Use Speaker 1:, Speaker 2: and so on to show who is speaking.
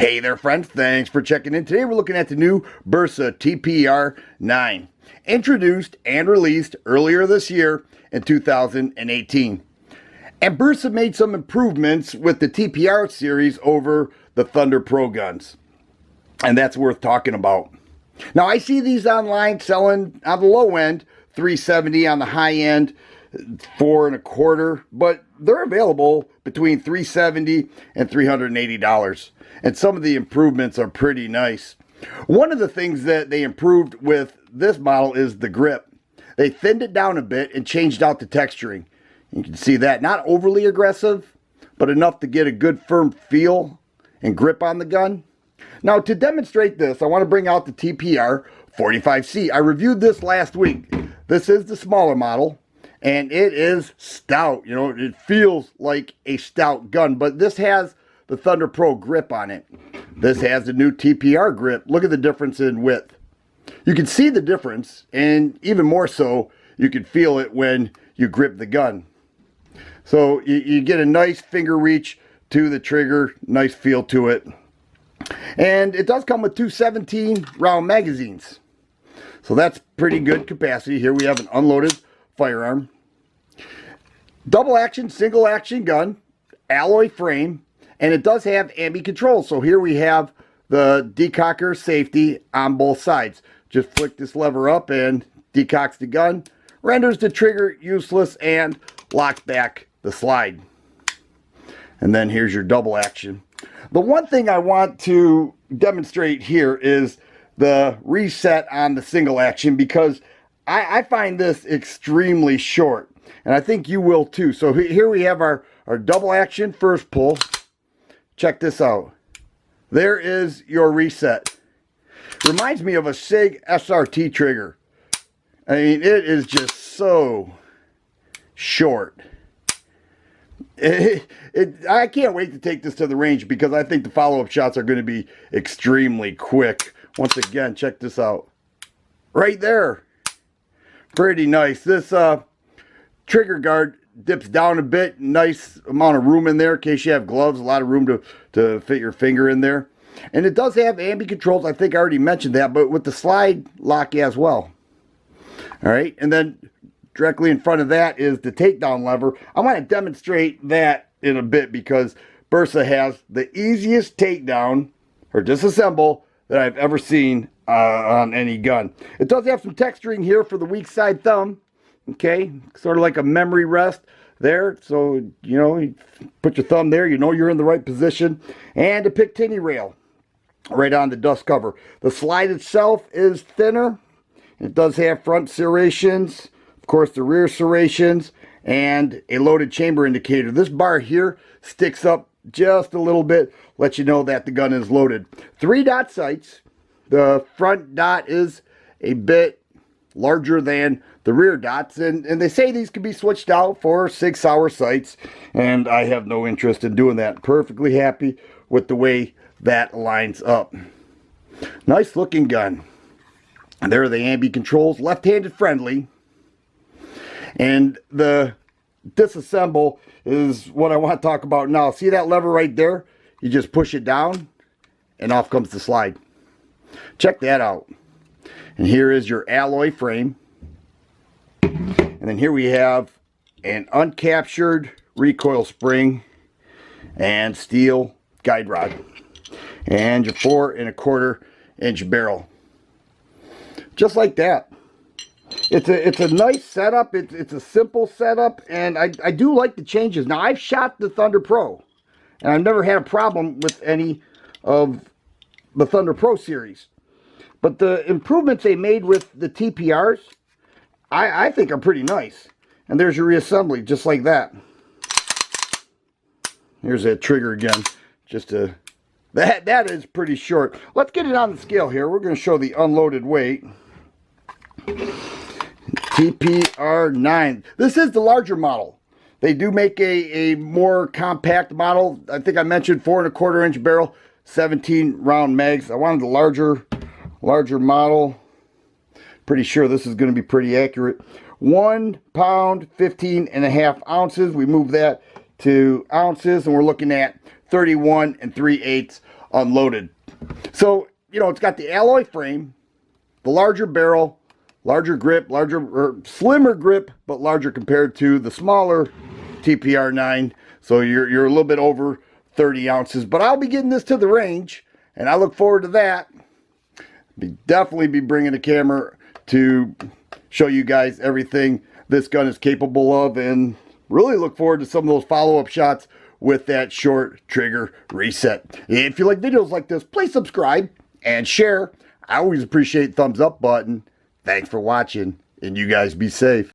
Speaker 1: Hey there friends, thanks for checking in. Today we're looking at the new Bersa TPR9, introduced and released earlier this year in 2018. And Bersa made some improvements with the TPR series over the Thunder Pro guns. And that's worth talking about. Now I see these online selling on the low end, $370, on the high end, $4 1/4, but they're available between $370 and $380. And some of the improvements are pretty nice. One of the things that they improved with this model is the grip. They thinned it down a bit and changed out the texturing. You can see that, not overly aggressive, but enough to get a good firm feel and grip on the gun. Now to demonstrate this, I want to bring out the TPR45C. I reviewed this last week. This is the smaller model, and it is stout. You know, it feels like a stout gun, but this has the Thunder Pro grip on it. This has the new TPR grip. Look at the difference in width. You can see the difference, and even more so, you can feel it when you grip the gun. So you get a nice finger reach to the trigger, nice feel to it. And it does come with two 17-round magazines. So that's pretty good capacity. Here we have an unloaded firearm. Double action, single action gun, alloy frame, and it does have ambi controls. So here we have the Decocker Safety on both sides. Just flick this lever up and decocks the gun, renders the trigger useless, and locks back the slide. And then here's your double action. The one thing I want to demonstrate here is the reset on the single action, because I find this extremely short, and I think you will too. So here we have our double action first pull. Check this out. There is your reset. Reminds me of a SIG SRT trigger. I mean, it is just so short. I can't wait to take this to the range, because I think the follow-up shots are going to be extremely quick. Once again, check this out. Right there. Pretty nice. This trigger guard dips down a bit. Nice amount of room in there in case you have gloves. A lot of room to fit your finger in there. And it does have ambi controls. I think I already mentioned that, but with the slide lock as well. All right, and then directly in front of that is the takedown lever. I want to demonstrate that in a bit, because Bersa has the easiest takedown or disassemble that I've ever seen on any gun. It does have some texturing here for the weak side thumb. Okay, sort of like a memory rest there. So, you know, you put your thumb there, you know you're in the right position. And a Picatinny rail right on the dust cover. The slide itself is thinner. It does have front serrations, of course the rear serrations, and a loaded chamber indicator. This bar here sticks up just a little bit, lets you know that the gun is loaded. 3-dot sights. The front dot is a bit larger than the rear dots, and they say these can be switched out for 6-hour sights, and I have no interest in doing that. Perfectly happy with the way that lines up. Nice looking gun. And there are the ambi controls, left-handed friendly. And the disassemble is what I want to talk about now. See that lever right there? You just push it down and off comes the slide. Check that out. And here is your alloy frame. And then here we have an uncaptured recoil spring and steel guide rod. And your 4 1/4 inch barrel. Just like that. It's a nice setup. It's a simple setup, and I do like the changes. Now I've shot the Thunder Pro, and I've never had a problem with any of the Thunder Pro series. But the improvements they made with the TPRs, I think are pretty nice. And there's your reassembly, just like that. Here's that trigger again. That is pretty short. Let's get it on the scale here. We're going to show the unloaded weight. TPR9. This is the larger model. They do make a more compact model. I think I mentioned 4 1/4 inch barrel, 17-round mags. I wanted the larger model. Pretty sure this is going to be pretty accurate. 1 pound, 15.5 ounces. We move that to ounces, and we're looking at 31 3/8 unloaded. So, you know, it's got the alloy frame, the larger barrel, larger grip, slimmer grip, but larger compared to the smaller TPR9. So you're a little bit over 30 ounces, but I'll be getting this to the range, and I look forward to that. Definitely be bringing a camera to show you guys everything this gun is capable of, and really look forward to some of those follow-up shots with that short trigger reset. If you like videos like this, please subscribe and share. I always appreciate thumbs up button. Thanks for watching, and you guys be safe.